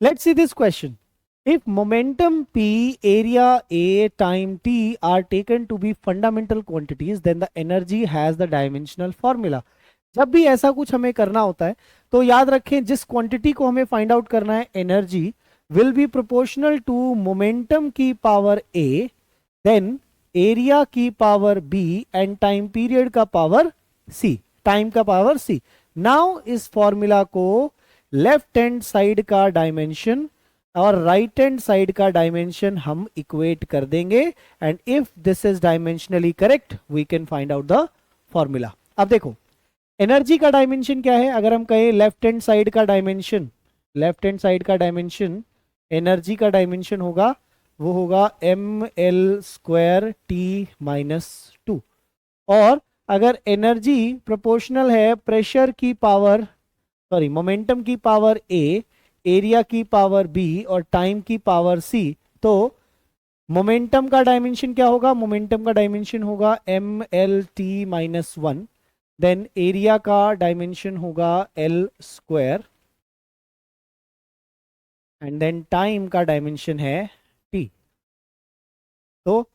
Let's see this question. If momentum P, area A, time T are taken to be fundamental quantities, then the energy has the dimensional formula. जब भी ऐसा कुछ हमें करना होता है तो याद रखें जिस क्वांटिटी को हमें फाइंड आउट करना है, energy will be proportional to momentum की पावर ए, देन एरिया की power B and time period का पावर सी, टाइम का पावर सी. नाउ इस फॉर्मूला को लेफ्ट हैंड साइड का डायमेंशन और राइट हैंड साइड का डायमेंशन हम इक्वेट कर देंगे and if this is dimensionally correct we can find out the formula. अब देखो एनर्जी का डायमेंशन क्या है. अगर हम कहें लेफ्ट हैंड साइड का डायमेंशन, लेफ्ट हैंड साइड का डायमेंशन एनर्जी का डायमेंशन होगा, वो होगा M L square T minus two. और अगर एनर्जी प्रोपोर्शनल है प्रेशर की पावर, सॉरी मोमेंटम की पावर ए, एरिया की पावर बी और टाइम की पावर सी, तो मोमेंटम का डायमेंशन क्या होगा. मोमेंटम का डायमेंशन होगा M L T minus one, then area का डायमेंशन होगा L square and then time का डायमेंशन है टी. तो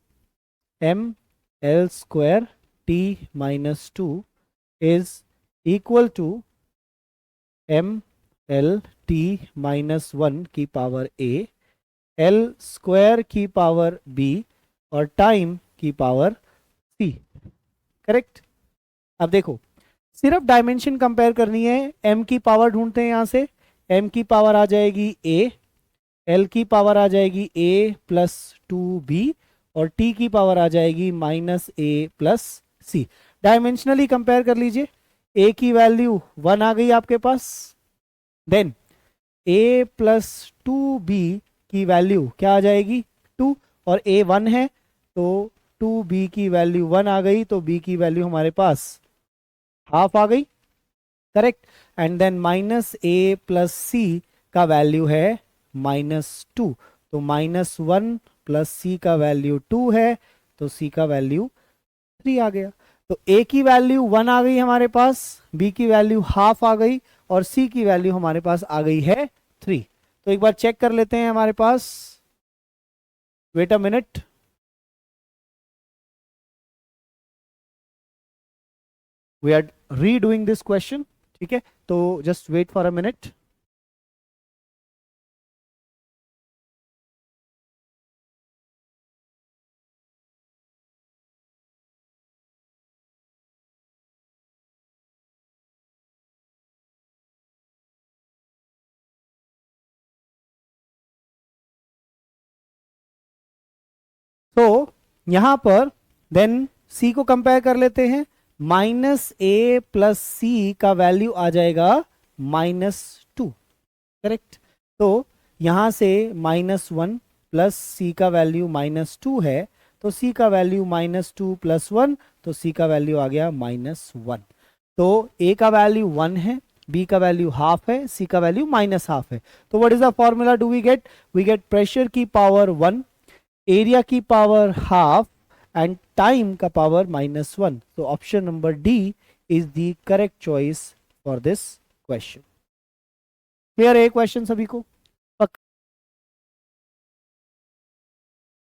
M L square T minus two is equal to M L T minus one की power A, L square की power B और time की power C. Correct. अब देखो सिर्फ डायमेंशन कंपेयर करनी है. एम की पावर ढूंढते हैं यहां से. एम की पावर आ जाएगी ए, एल की पावर आ जाएगी ए प्लस टू बी और टी की पावर आ जाएगी minus A plus C. Dimensionally compare कर लीजिए. ए की वैल्यू वन आ गई आपके पास, then A plus to be की वैल्यू क्या आ जाएगी टू, और ए वन है तो टू बी की वैल्यू वन आ गई, तो बी की वैल्यू हमारे पास हाफ आ गई. Correct. And then minus A plus C का वैल्यू है माइनस टू, तो माइनस वन प्लस सी का वैल्यू टू है, तो सी का वैल्यू थ्री आ गया. तो ए की वैल्यू वन आ गई हमारे पास, बी की वैल्यू हाफ आ गई और सी की वैल्यू हमारे पास आ गई है थ्री. तो एक बार चेक कर लेते हैं हमारे पास. Wait a minute. We are redoing this question. ठीक है, तो just wait for a minute. तो यहां पर देन सी को कंपेयर कर लेते हैं. माइनस ए प्लस सी का वैल्यू आ जाएगा माइनस टू. करेक्ट. तो यहां से माइनस वन प्लस सी का वैल्यू माइनस टू है, तो सी का value minus two plus one, तो सी का वैल्यू आ गया माइनस वन. तो ए का वैल्यू वन है, बी का वैल्यू हाफ है, सी का वैल्यू माइनस हाफ है. तो what is the formula do we get. We get pressure की पावर वन, एरिया की पावर हाफ एंड टाइम का पावर माइनस वन. तो option number D is the correct choice for this question. Clear है question सभी को.